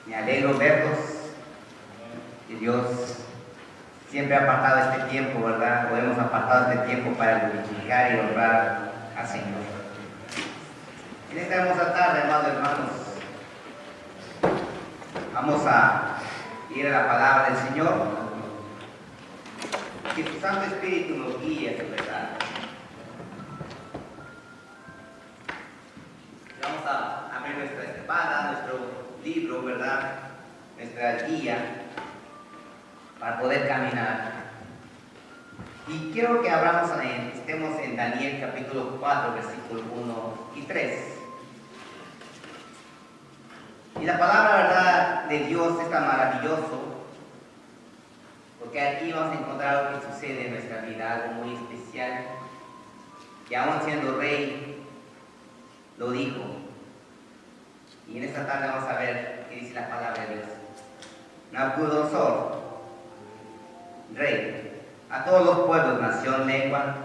Me alegro verlos, que Dios siempre ha apartado este tiempo, ¿verdad? O hemos apartado este tiempo para glorificar y honrar al Señor. En esta hermosa tarde, amados hermanos, vamos a ir a la palabra del Señor. Que su Santo Espíritu nos guíe a su verdad. Vamos a abrir nuestra espada, nuestro libro, ¿verdad? Nuestra guía para poder caminar. Y quiero que estemos en Daniel capítulo 4, versículos 1 y 3. Y la palabra, ¿verdad?, de Dios es tan maravilloso, porque aquí vamos a encontrar lo que sucede en nuestra vida, algo muy especial, que aún siendo rey, lo dijo. Y en esta tarde vamos a ver qué dice la palabra de Dios. Nabucodonosor, rey, a todos los pueblos, nación, lengua,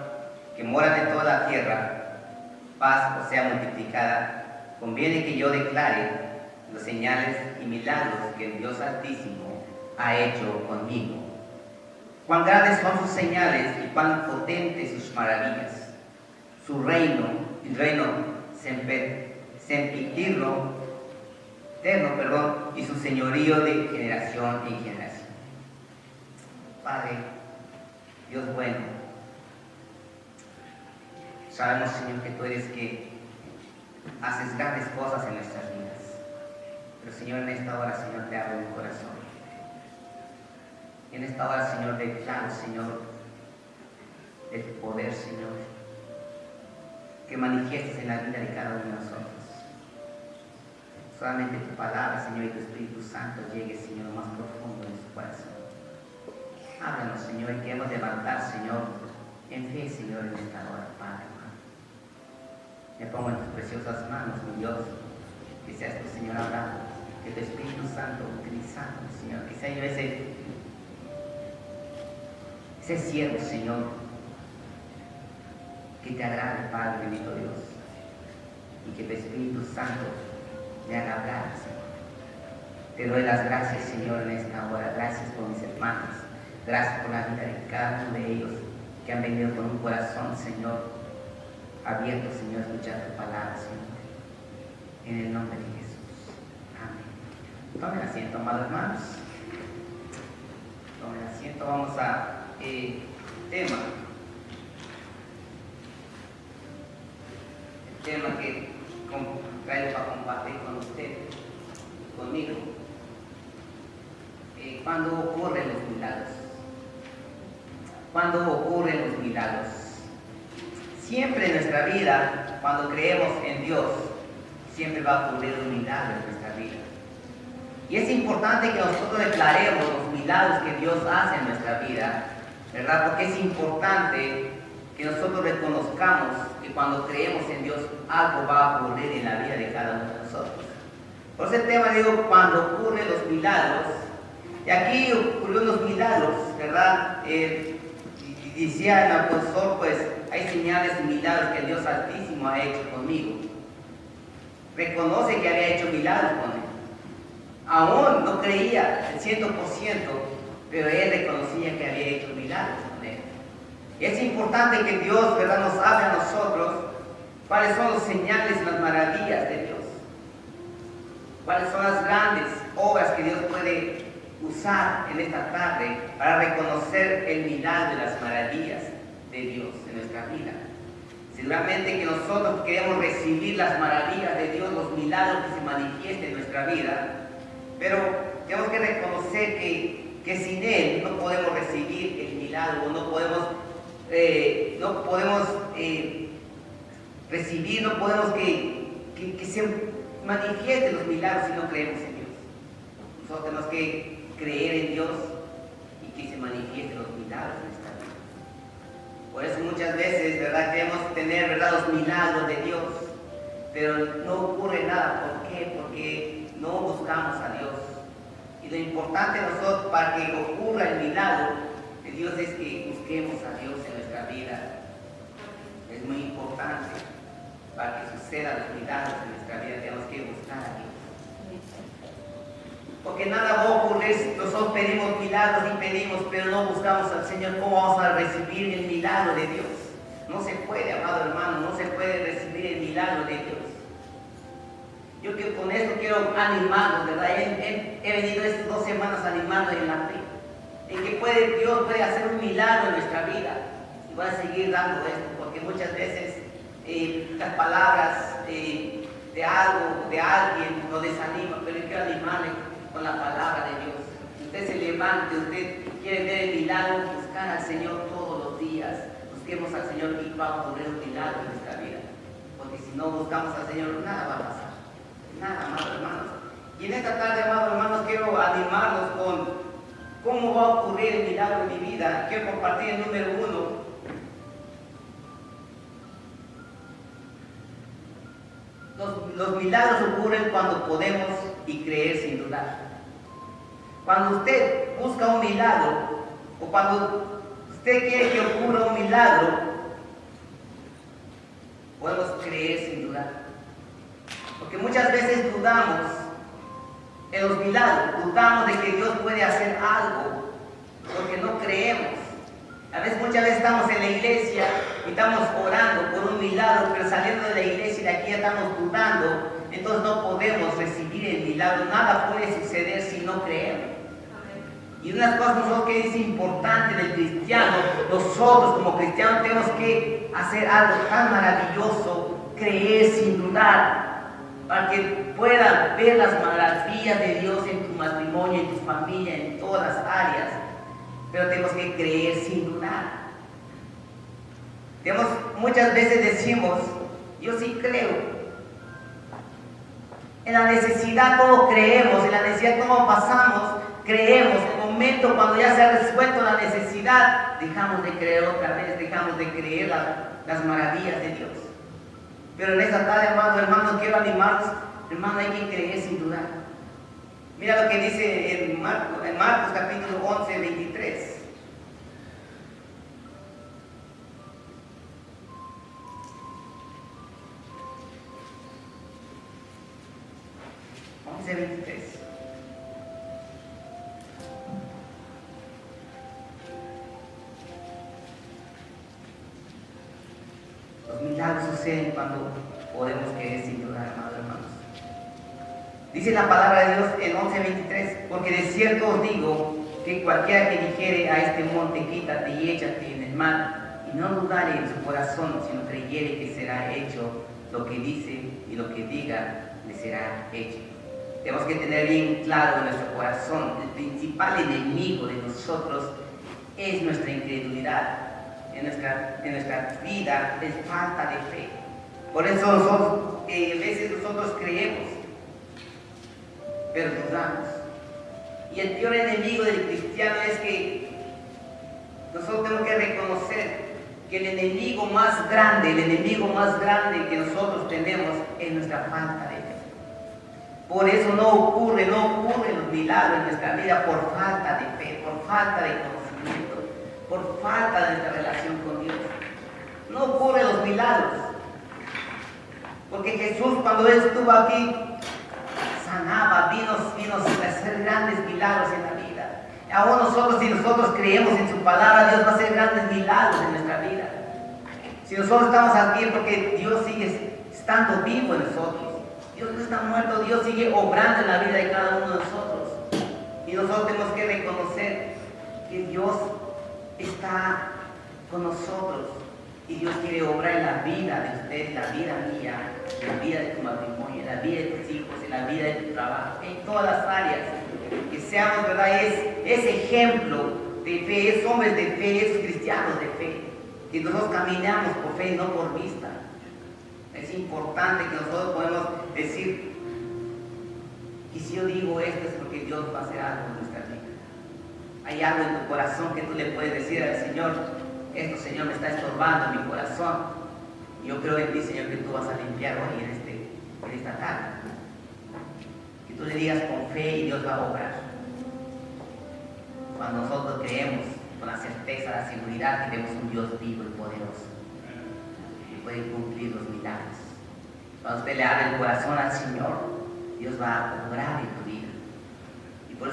que moran en toda la tierra, paz o sea multiplicada, conviene que yo declare los señales y milagros que el Dios Altísimo ha hecho conmigo. Cuán grandes son sus señales y cuán potentes sus maravillas. Su reino sempiterno, y su señorío de generación en generación. Padre, Dios bueno, sabemos, Señor, que tú eres que haces grandes cosas en nuestras vidas. Pero, Señor, en esta hora, Señor, te abro mi corazón. En esta hora, Señor, declaro, Señor, de tu poder, Señor, que manifiestes en la vida de cada uno de nosotros. Solamente tu palabra, Señor, y tu Espíritu Santo llegue, Señor, lo más profundo de su corazón. Háblanos, Señor, y queremos levantar, Señor, en fe, Señor, en esta hora, Padre. Me pongo en tus preciosas manos, mi Dios, que seas tu Señor hablando, que tu Espíritu Santo utilizando, Señor, que sea yo ese siervo, Señor, que te agrade, Padre, bendito Dios, y que tu Espíritu Santo me haga hablar, Señor. Te doy las gracias, Señor, en esta hora. Gracias por mis hermanos. Gracias por la vida de cada uno de ellos que han venido con un corazón, Señor, abierto, Señor, a escuchar tu palabra, Señor. En el nombre de Jesús. Amén. Tomen asiento, amados hermanos. Tomen asiento. Vamos a el tema que traigo para compartir con usted, conmigo. ¿Cuándo ocurren los milagros? ¿Cuándo ocurren los milagros? Siempre en nuestra vida, cuando creemos en Dios, siempre va a ocurrir un milagro en nuestra vida. Y es importante que nosotros declaremos los milagros que Dios hace en nuestra vida, ¿verdad? Porque es importante que nosotros reconozcamos que cuando creemos en Dios, algo va a ocurrir en la vida de cada uno de nosotros. Por ese tema digo, cuando ocurren los milagros, y aquí ocurrieron los milagros, ¿verdad? Decía el apóstol, pues hay señales y milagros que el Dios Altísimo ha hecho conmigo. Reconoce que había hecho milagros con él. Aún no creía al 100%, pero él reconocía que había hecho milagros con él. Y es importante que Dios, ¿verdad?, nos hable a nosotros cuáles son las señales y las maravillas de Dios. Cuáles son las grandes obras que Dios puede usar en esta tarde para reconocer el milagro y las maravillas de Dios en nuestra vida. Seguramente que nosotros queremos recibir las maravillas de Dios, los milagros que se manifiesten en nuestra vida, pero tenemos que reconocer que sin Él no podemos recibir el milagro, no podemos recibir, no podemos que se manifiesten los milagros si no creemos en Dios. Nosotros tenemos que creer en Dios y que se manifiesten los milagros en nuestra vida. Por eso muchas veces, ¿verdad?, queremos tener, ¿verdad?, los milagros de Dios, pero no ocurre nada. ¿Por qué? Porque no buscamos a Dios. Y lo importante nosotros para que ocurra el milagro de Dios es que busquemos a Dios en nuestra vida. Es muy importante. Para que sucedan los milagros en nuestra vida tenemos que buscar a Dios. Porque nada va a ocurrir si nosotros pedimos milagros y pedimos, pero no buscamos al Señor. ¿Cómo vamos a recibir el milagro de Dios? No se puede, amado hermano, no se puede recibir el milagro de Dios. Yo que con esto quiero animarlos, ¿verdad? He venido estas 2 semanas animando en la fe, en que Dios puede hacer un milagro en nuestra vida. Y voy a seguir dando esto, porque muchas veces las palabras de algo, de alguien, nos desaniman, pero yo quiero animarle con la palabra de Dios. Usted se levante, usted quiere ver el milagro, buscar al Señor todos los días. Busquemos al Señor y va a ocurrir un milagro en nuestra vida. Porque si no buscamos al Señor, nada va a pasar. Nada, amados hermanos. Y en esta tarde, amados hermanos, quiero animarlos con cómo va a ocurrir el milagro en mi vida. Quiero compartir el número 1. Los milagros ocurren cuando podemos y creer sin dudar. Cuando usted busca un milagro, o cuando usted quiere que ocurra un milagro, podemos creer sin dudar. Porque muchas veces dudamos en los milagros, dudamos de que Dios puede hacer algo, porque no creemos. Muchas veces estamos en la iglesia y estamos orando por un milagro, pero saliendo de la iglesia y de aquí ya estamos dudando, entonces no podemos recibir el milagro. Nada puede suceder si no creemos. Y una de las cosas nosotros que es importante del cristiano, nosotros como cristianos tenemos que hacer algo tan maravilloso, creer sin dudar, para que puedan ver las maravillas de Dios en tu matrimonio, en tu familia, en todas las áreas. Pero tenemos que creer sin dudar. Muchas veces decimos, yo sí creo. En la necesidad todos creemos, en la necesidad todos pasamos, creemos. En el momento cuando ya se ha resuelto la necesidad, dejamos de creer otra vez, dejamos de creer las maravillas de Dios. Pero en esta tarde, hermanos, quiero animarlos, hermano, hay que creer sin dudar. Mira lo que dice en Marcos capítulo 11, 23. Los milagros suceden cuando podemos creer sin dudar, hermanos. Dice la palabra de Dios en 11:23, porque de cierto os digo que cualquiera que dijere a este monte, quítate y échate en el mar, y no dudare en su corazón, sino creyere que será hecho lo que dice y lo que diga le será hecho. Tenemos que tener bien claro en nuestro corazón, el principal enemigo de nosotros es nuestra incredulidad. En nuestra vida es falta de fe. Por eso a veces nosotros creemos, pero dudamos. Y el peor enemigo del cristiano es que nosotros tenemos que reconocer que el enemigo más grande que nosotros tenemos es nuestra falta de fe. Por eso no ocurren los milagros en nuestra vida por falta de fe, por falta de conocimiento, por falta de nuestra relación con Dios. No ocurren los milagros. Porque Jesús, cuando Él estuvo aquí, sanaba, vino a hacer grandes milagros en la vida. Aún nosotros, si nosotros creemos en su palabra, Dios va a hacer grandes milagros en nuestra vida. Si nosotros estamos aquí es porque Dios sigue estando vivo en nosotros. Dios no está muerto, Dios sigue obrando en la vida de cada uno de nosotros. Y nosotros tenemos que reconocer que Dios está con nosotros. Y Dios quiere obrar en la vida de usted, en la vida mía, en la vida de tu matrimonio, en la vida de tus hijos, en la vida de tu trabajo, en todas las áreas. Que seamos, ¿verdad? Es ejemplo de fe, es hombres de fe, es cristianos de fe. Que nosotros caminamos por fe y no por vista. Es importante que nosotros podamos decir que si yo digo esto es porque Dios va a hacer algo en nuestra vida. Hay algo en tu corazón que tú le puedes decir al Señor, esto, Señor, me está estorbando en mi corazón. Yo creo en ti, Señor, que tú vas a limpiar hoy en esta tarde. Que tú le digas con fe y Dios va a obrar. Cuando nosotros creemos con la certeza, la seguridad que tenemos un Dios vivo y poderoso, que puede cumplir los milagros. Cuando usted le abre el corazón al Señor, Dios va a obrar en tu vida.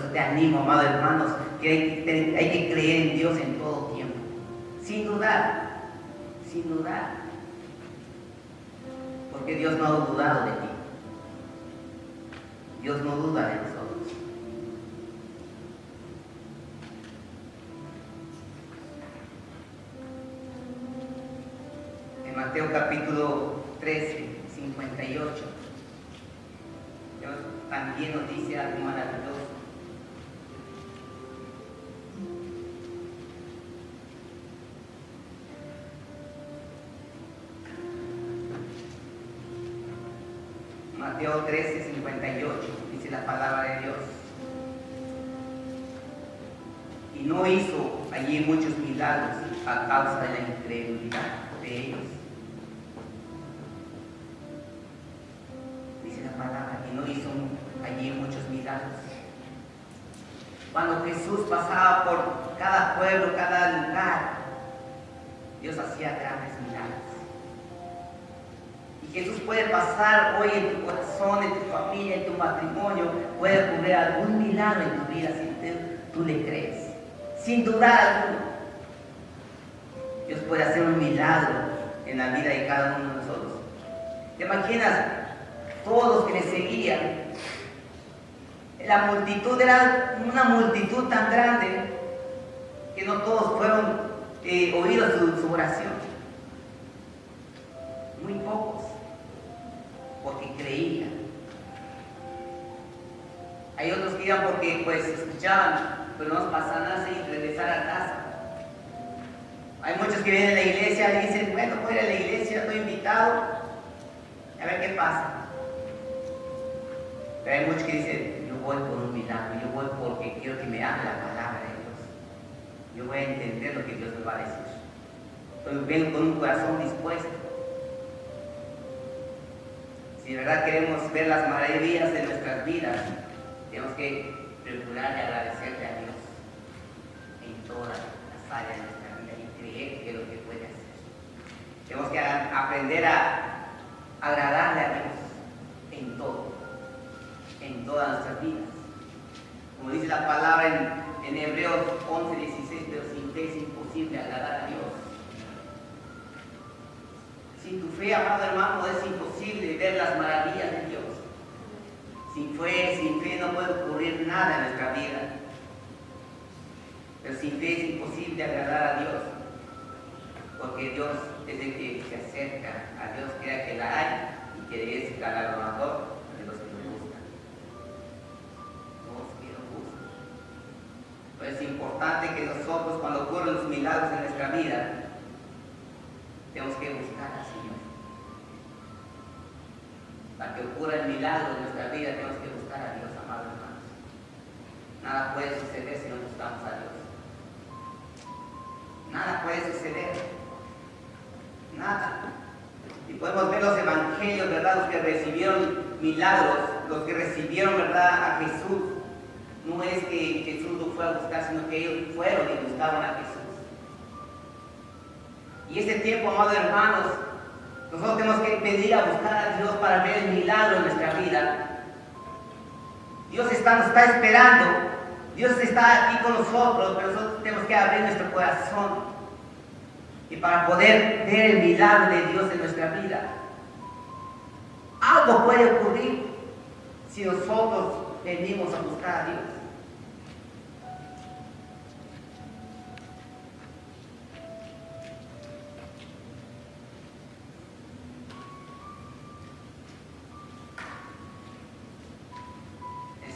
eso te animo, amados hermanos, que hay que creer en Dios en todo tiempo. Sin dudar, sin dudar. Porque Dios no ha dudado de ti. Dios no duda de nosotros. En Mateo capítulo 13, 58, Dios también nos dice algo maravilloso. Mateo 13, 58, dice la palabra de Dios. Y no hizo allí muchos milagros a causa de la incredulidad de ellos. Dice la palabra, y no hizo allí muchos milagros. Cuando Jesús pasaba por cada pueblo, cada lugar, Dios hacía grandes milagros. Y Jesús puede pasar hoy en tu corazón, en tu familia, en tu matrimonio, puede ocurrir algún milagro en tu vida si tú le crees. Sin dudar alguno. Dios puede hacer un milagro en la vida de cada uno de nosotros. ¿Te imaginas? Todos los que le seguían, la multitud era una multitud tan grande que no todos fueron oídos su oración. Muy pocos, porque creían. Hay otros que iban porque pues escuchaban, pero no pasa nada y regresar a casa. Hay muchos que vienen a la iglesia y dicen, bueno, voy a ir a la iglesia, estoy invitado, a ver qué pasa. Pero hay muchos que dicen, yo voy por un milagro, yo voy porque quiero que me hable la palabra de Dios. Yo voy a entender lo que Dios me va a decir. Estoy viendo con un corazón dispuesto. Si de verdad queremos ver las maravillas de nuestras vidas, tenemos que procurar y agradecerle a Dios en todas las áreas de nuestra vida y creer que es lo que puede hacer. Tenemos que aprender a agradarle a Dios en todo, en todas nuestras vidas. Como dice la palabra en Hebreos 11, 16, pero sin fe es imposible agradar a Dios. Sin tu fe, amado hermano, es imposible ver las maravillas de Dios. Sin fe no puede ocurrir nada en nuestra vida. Pero sin fe es imposible agradar a Dios. Porque Dios es el que se acerca a Dios, crea que la hay y que es galardonador de los que lo buscan. Los que lo buscan. Pero es importante que nosotros, cuando ocurren los milagros en nuestra vida, tenemos que buscar al Señor. Para que ocurra el milagro en nuestra vida, tenemos que buscar a Dios, amados hermanos. Nada puede suceder si no buscamos a Dios. Nada puede suceder. Nada. Y podemos ver los evangelios, ¿verdad? Los que recibieron milagros, los que recibieron, ¿verdad?, a Jesús. No es que Jesús lo fue a buscar, sino que ellos fueron y buscaban a Jesús. Y este tiempo, amados hermanos, nosotros tenemos que pedir a buscar a Dios para ver el milagro en nuestra vida. Dios nos está esperando. Dios está aquí con nosotros, pero nosotros tenemos que abrir nuestro corazón. Y para poder ver el milagro de Dios en nuestra vida. Algo puede ocurrir si nosotros venimos a buscar a Dios.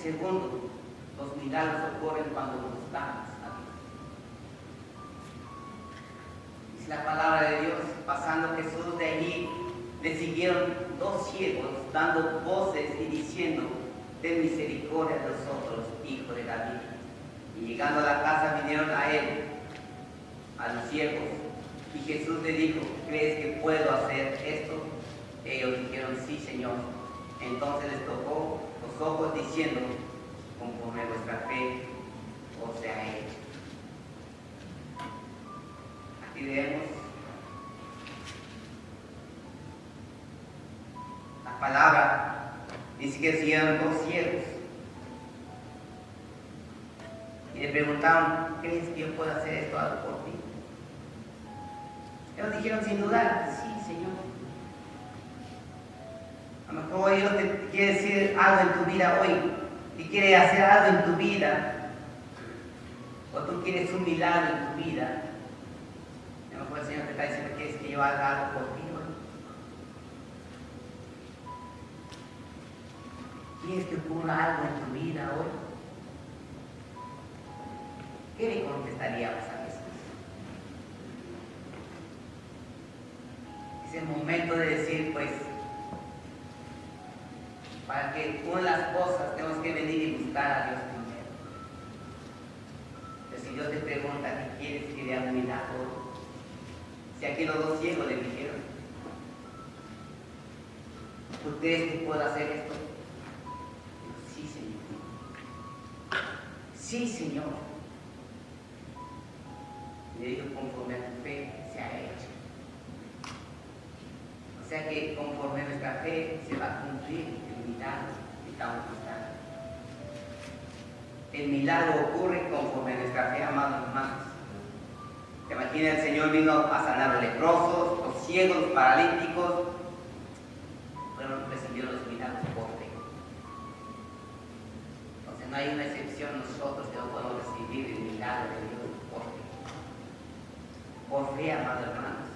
Segundo, los milagros ocurren cuando buscamos a Dios. Dice la palabra de Dios, pasando Jesús de allí, le siguieron dos ciegos, dando voces y diciendo, ten misericordia de nosotros, hijo de David. Y llegando a la casa vinieron a él, a los ciegos, y Jesús le dijo, ¿crees que puedo hacer esto? Ellos dijeron, sí, Señor. Entonces les tocó los ojos diciendo, conforme vuestra fe os sea hecho. Aquí vemos la palabra, dice que siguieron dos ciegos. y le preguntaron, ¿crees que yo puedo hacer esto algo por ti? Ellos dijeron sin dudar, sí, Señor. A lo mejor Dios te quiere decir algo en tu vida hoy, y quiere hacer algo en tu vida, o tú quieres un milagro en tu vida. A lo mejor el Señor te está diciendo, ¿quieres que yo haga algo por ti hoy? ¿Quieres que ocurra algo en tu vida hoy? ¿Qué le contestaríamos a Jesús? Es el momento de decir, pues, para que con las cosas tenemos que venir y buscar a Dios primero. Pero si Dios te pregunta, ¿qué quieres que le haga un milagro? Si aquí los dos ciegos le dijeron, ¿tú crees que puedo hacer esto? Sí, Señor. Sí, Señor. Le dijo, conforme a tu fe se ha hecho. O sea que conforme a nuestra fe se va a cumplir el milagro que estamos buscando. El milagro ocurre conforme a nuestra fe, amados hermanos. ¿Te imaginas? El Señor vino a sanar a los leprosos, los ciegos, los paralíticos. Bueno, recibieron los milagros por fe. Entonces no hay una excepción nosotros que no podemos recibir el milagro de Dios por fe. Por fe, amados hermanos.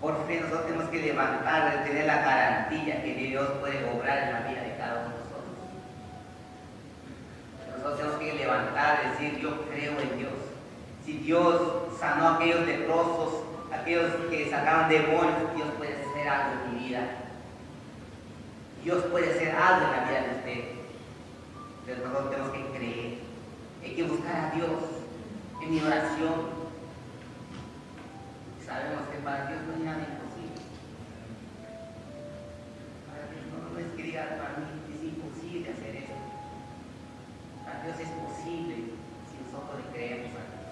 Por fe nosotros tenemos que levantar, tener la garantía que Dios puede obrar en la vida de cada uno de nosotros. Nosotros tenemos que levantar, decir, yo creo en Dios. Si Dios sanó a aquellos leprosos, aquellos que sacaron demonios, Dios puede hacer algo en mi vida. Dios puede hacer algo en la vida de usted. Pero nosotros tenemos que creer. Hay que buscar a Dios en mi oración. Sabemos que para Dios no hay nada imposible. Para Dios no es que diga, para mí es imposible hacer eso. Para Dios es posible si nosotros le creemos a Dios.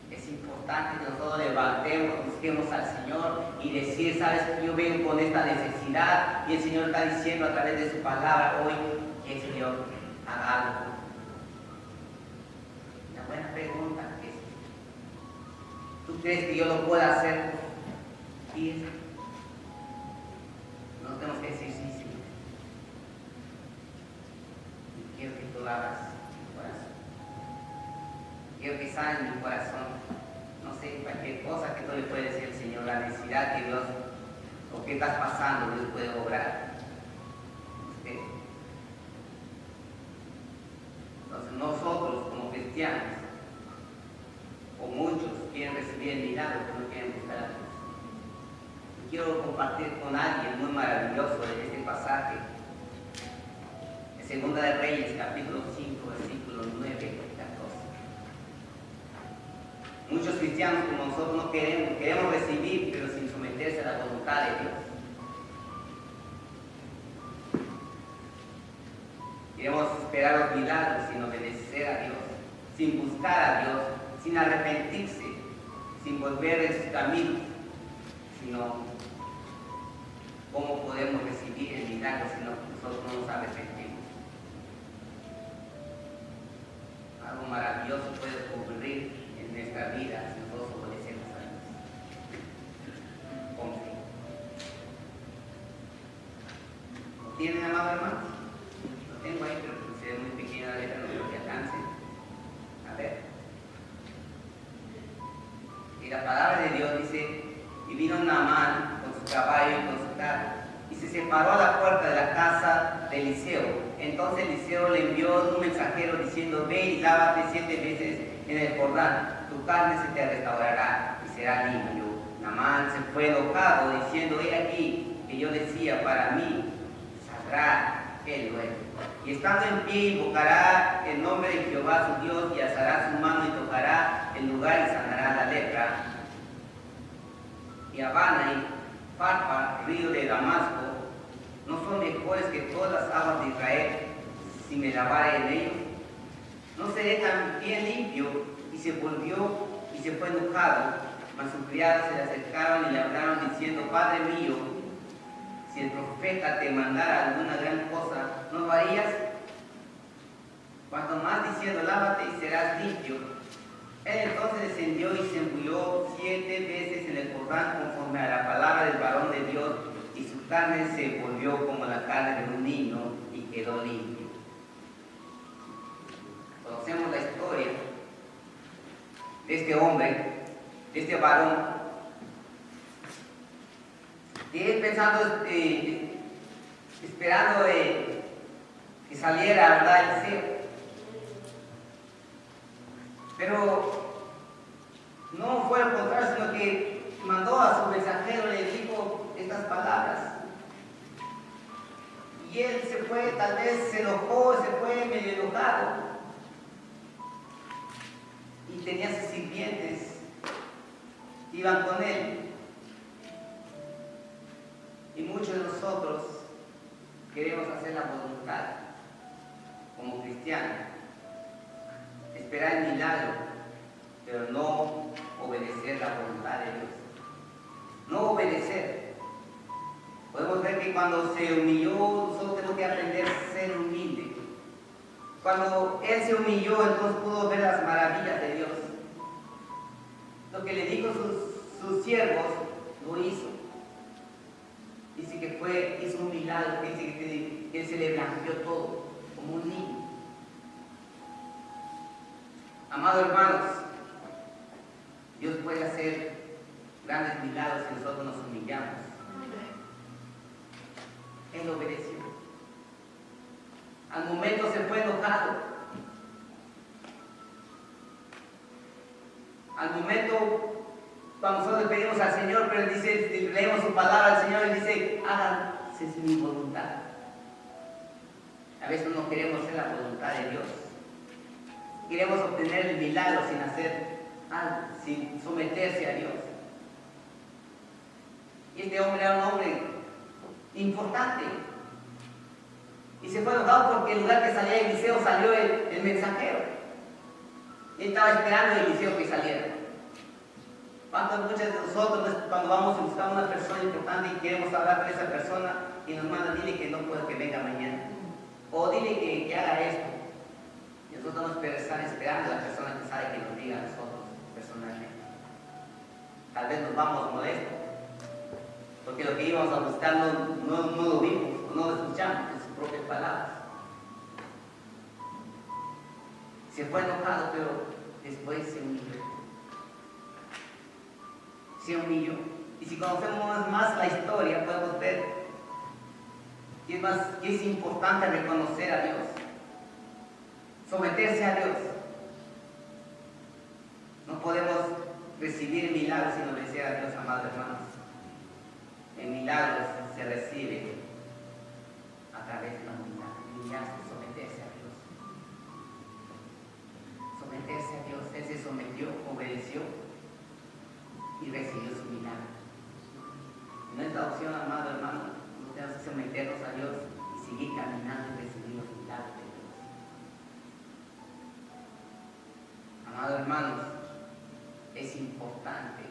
Es importante que nosotros levantemos, busquemos al Señor y decir, sabes que yo vengo con esta necesidad y el Señor está diciendo a través de su palabra hoy que el Señor haga algo. Una buena pregunta es, ¿tú crees que yo lo pueda hacer? Y no tenemos que decir sí, sí. Y quiero que tú lo hagas en mi corazón. Quiero que sane en mi corazón. No sé, cualquier cosa que tú le puedes decir al Señor, la necesidad que Dios, o que estás pasando, Dios puede obrar. ¿Sí? Entonces nosotros como cristianos, o muchos quieren recibir el milagro, pero no quieren buscar a Dios. Y quiero compartir con alguien muy maravilloso de este pasaje. En Segunda de Reyes, capítulo 5, versículos 9 y 14. Muchos cristianos como nosotros no queremos recibir, pero sin someterse a la voluntad de Dios. Queremos esperar los milagros sin obedecer a Dios, sin buscar a Dios, sin arrepentirse, sin volver de sus caminos, sino cómo podemos recibir el milagro si nosotros no nos arrepentimos. Algo maravilloso puede ocurrir en nuestra vida si nosotros obedecemos a Dios. Con fe. ¿Lo tienen, amado hermano? Lo tengo ahí, pero se ve muy pequeña la letra, no creo que alcance. A ver. Y la palabra de Dios dice, y vino Naamán con su caballo y con su carro, y se separó a la puerta de la casa de Eliseo. Entonces Eliseo le envió un mensajero diciendo, ve y lávate 7 veces en el Jordán, tu carne se te restaurará y será limpio. Naamán se fue enojado diciendo, he aquí que yo decía, para mí saldrá el duelo. Y estando en pie invocará el nombre de Jehová su Dios y alzará su mano y tocará el lugar y sanará la lepra. Y Abana y Farpa, río de Damasco, ¿no son mejores que todas las aguas de Israel si me lavare en ellos? ¿No seré también limpio? Y se volvió y se fue enojado. Mas sus criados se le acercaron y le hablaron diciendo, Padre mío, si el profeta te mandara alguna gran cosa, ¿no lo harías? Cuanto más diciendo, lávate y serás limpio. Él entonces descendió y se embulló 7 veces en el Jordán conforme a la palabra del varón de Dios, y su carne se volvió como la carne de un niño y quedó limpio. Conocemos la historia de este hombre, de este varón, que él pensando, esperando que saliera, ¿verdad?, Eliseo. Pero no fue al contrario, sino que mandó a su mensajero, le dijo estas palabras. Y él se fue, tal vez se enojó, se fue medio enojado. Y tenía sus sirvientes que iban con él. Y muchos de nosotros queremos hacer la voluntad como cristianos, esperar el milagro, pero no obedecer la voluntad de Dios. No obedecer. Podemos ver que cuando se humilló, nosotros tenemos que aprender a ser humildes. Cuando él se humilló, entonces pudo ver las maravillas de Dios. Lo que le dijo sus siervos, lo hizo. Dice que hizo un milagro, dice que él se le blanqueó todo, como un niño. Amados hermanos, Dios puede hacer grandes milagros si nosotros nos humillamos. Él obedeció. Al momento se fue enojado. Al momento, cuando nosotros le pedimos al Señor, pero Él dice, leemos su palabra al Señor, Él dice, háganse mi voluntad. A veces no queremos hacer la voluntad de Dios. Queremos obtener el milagro sin hacer algo, sin someterse a Dios. Y este hombre era un hombre importante. Y se fue enojado porque en lugar que salía Eliseo, salió el mensajero. Él estaba esperando a Eliseo que saliera. Muchos de nosotros, cuando vamos a buscar a una persona importante y queremos hablar con esa persona, y nos mandan, dile que no puede que venga mañana, o dile que haga esto. Y nosotros nos estamos esperando a la persona que sabe que nos diga a nosotros personalmente. Tal vez nos vamos molestos, porque lo que íbamos a buscar no lo vimos, no lo escuchamos en sus propias palabras. Se fue enojado, pero después se humilló. Se humilló. Y si conocemos más la historia, podemos ver que es importante reconocer a Dios, someterse a Dios. No podemos recibir milagros sin obedecer a Dios, amados hermanos. El milagro se recibe a través de la humildad. Humillarse, someterse a Dios. Someterse a Dios. Él se sometió, obedeció y recibió su milagro. No es la opción, amado hermano. No tenemos que someternos a Dios y seguir caminando y recibir los milagros de Dios. Amados hermanos, es importante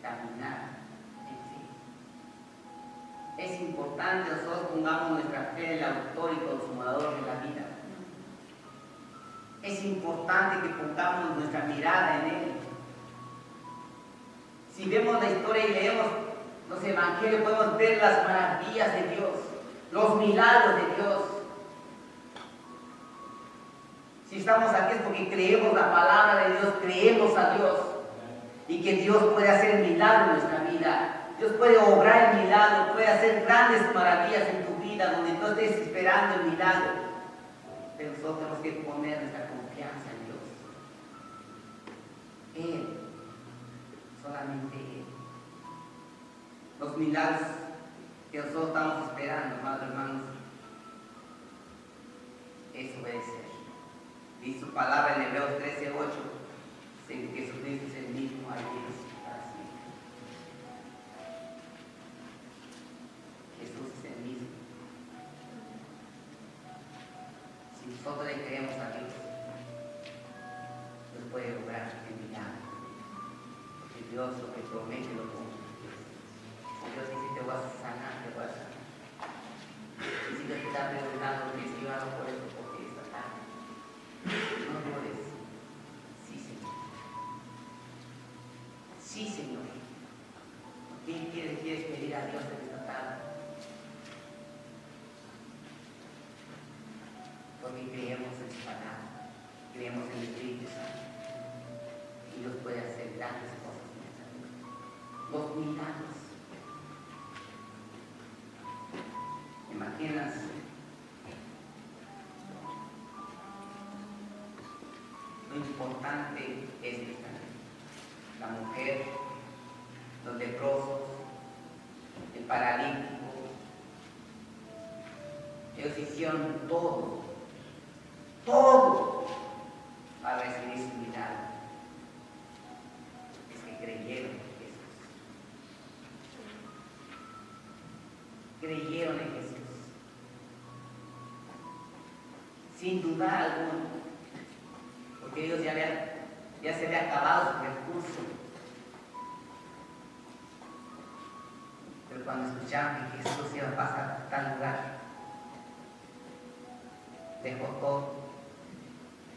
caminar en fe. Es importante que nosotros pongamos nuestra fe en el autor y consumador de la vida. Es importante que pongamos nuestra mirada en Él. Si vemos la historia y leemos los evangelios, podemos ver las maravillas de Dios, los milagros de Dios. Si estamos aquí es porque creemos la palabra de Dios, creemos a Dios y que Dios puede hacer milagros en nuestra vida. Dios puede obrar el milagro, puede hacer grandes maravillas en tu vida donde no estés esperando el milagro. Pero nosotros tenemos que poner nuestra confianza en Dios. Él, solamente Él. Los milagros que nosotros estamos esperando, amados hermanos, es obedecer. Dice su palabra en Hebreos 13:8, que Jesucristo es el mismo ayer y para siempre. Jesús es el mismo. Si nosotros le creemos a Dios, Dios puede lograr el milagro. Porque Dios lo que promete lo cumple. Dios dice, te voy a sanar, te voy a sanar. Y si Dios te está preguntando, que si yo hago por esto, porque esta tarde no te voy a porque creemos en su palabra, creemos en el Espíritu Santo. Y Dios puede hacer grandes cosas en esta vida. Los milagros. ¿Te imaginas? Lo importante es esta vida. La mujer, los leprosos, el paralítico. Ellos hicieron todo para recibir su milagro. Es que creyeron en Jesús. Creyeron en Jesús. Sin dudar alguno. Porque ellos ya se había acabado su recurso. Pero cuando escucharon que Jesús iba a pasar a tal lugar, dejó todo,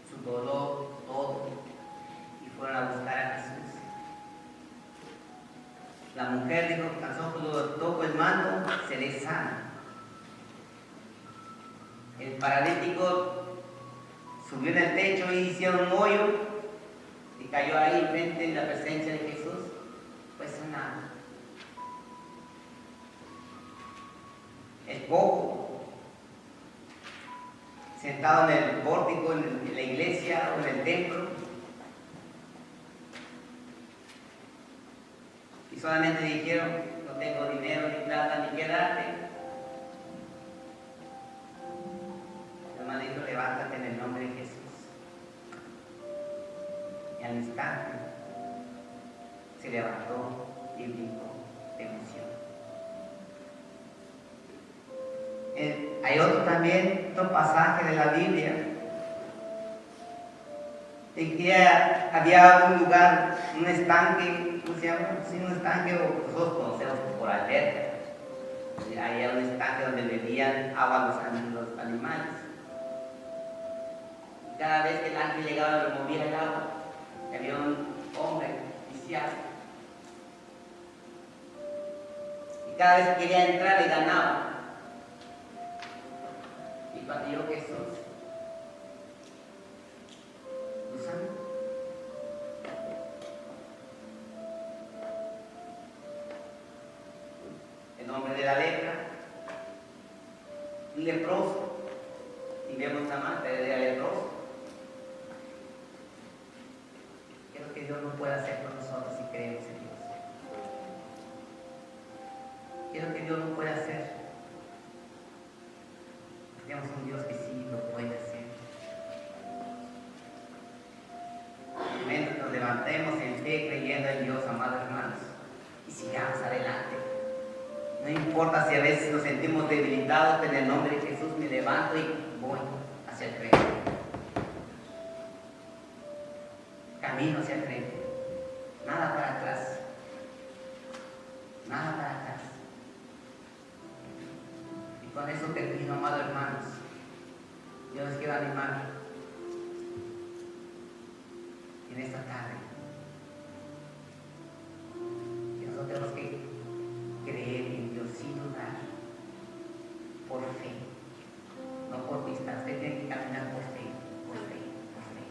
su dolor, todo, y fueron a buscar a Jesús. La mujer dijo, tan solo toco el manto, seré sana. El paralítico subió en el techo y hicieron un hoyo y cayó ahí frente en la presencia de Jesús, fue sanado. El cojo, sentado en el pórtico, en la iglesia o en el templo, y solamente dijeron, no tengo dinero, ni plata, ni qué darte. El hermano dijo, levántate en el nombre de Jesús. Y al instante se levantó y brincó de emoción. Hay otro pasaje de la Biblia de que había un lugar, un estanque, ¿cómo se llama? Sí, un estanque, o nosotros conocemos por alberca. Había un estanque donde bebían agua los animales. Y cada vez que el ángel llegaba y removía el agua, había un hombre oficial. Y cada vez que quería entrar le ganaba. Y cuando llegó Jesús, lo sanó. El nombre de la lepra, un leproso, y vemos la madre de leproso. ¿Qué es lo que Dios no puede hacer por nosotros si creemos en Dios? ¿Qué es lo que Dios no puede hacer? Tenemos un Dios que sí lo puede hacer. En el momento que nos levantemos en fe creyendo en Dios, amados hermanos, y sigamos adelante. No importa si a veces nos sentimos debilitados, en el nombre de Jesús me levanto y voy hacia el frente. Camino hacia el frente. Nada para atrás. Nada para atrás. Y con eso termino, amados hermanos. Yo les quiero animar en esta tarde. Que nosotros tenemos que creer en Dios sin dudar, por fe, no por vista. Usted tiene que caminar por fe, por fe, por fe.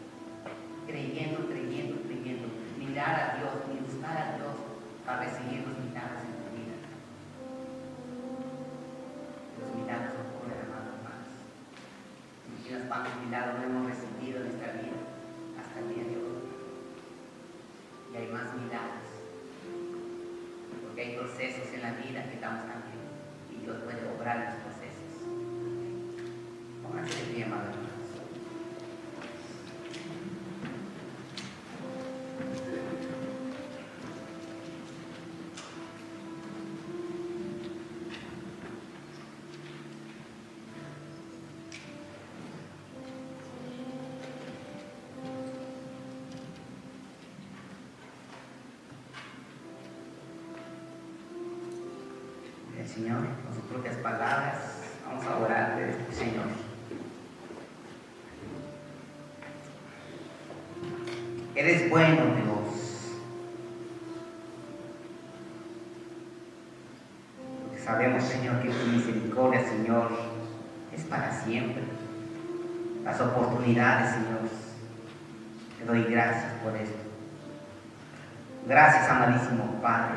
Creyendo, creyendo, creyendo. Mirar a Dios y buscar a Dios para recibir los milagros en tu vida. Los milagros ocurren, amados hermanos. Imagina cuántos milagros no hemos recibido en nuestra vida hasta el día de hoy. Y hay más milagros. Porque hay procesos en la vida que estamos cambiando. Y Dios puede obrar en los procesos. Pónganse de pie, amados hermanos. El Señor, con sus propias palabras, vamos a orar de este Señor. Eres bueno, Dios. Porque sabemos, Señor, que tu misericordia, Señor, es para siempre. las oportunidades, Señor. Te doy gracias por esto. Gracias, amadísimo Padre.